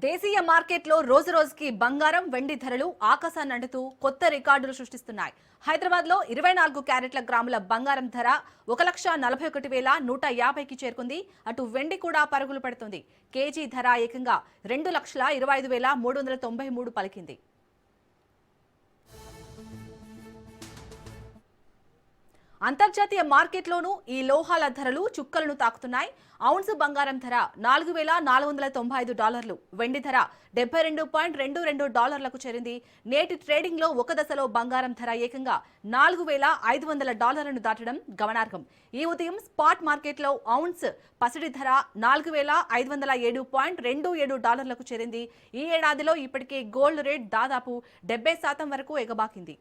దేశీయ మార్కెట్లో రోజురోజుకి బంగారం వెండి ధరలు ఆకాశాన్ని అంటుతూ కొత్త రికార్డులు సృష్టిస్తున్నాయి. హైదరాబాద్ లో 24 క్యారెట్ల గ్రాముల బంగారం ధర 1,41,150కి చేరుకుంది. అటు వెండి కూడా పరుగులు పెడుతుంది. కేజీ ధర ఏకంగా 2,25,393 పలికింది. అంతర్జాతీయ మార్కెట్లోనూ ఈ లోహాల ధరలు చుక్కలను తాకుతున్నాయి. ఔన్స్ బంగారం ధర $4,495, వెండి ధర $72.22లకు చేరింది. నేటి ట్రేడింగ్ లో ఒక దశలో బంగారం ధర ఏకంగా $4,500ను దాటడం గమనార్హం. ఈ ఉదయం స్పాట్ మార్కెట్లో ఔన్స్ పసిడి ధర $4,507.27లకు చేరింది. ఈ ఏడాదిలో ఇప్పటికే గోల్డ్ రేట్ దాదాపు 70% వరకు ఎగబాకింది.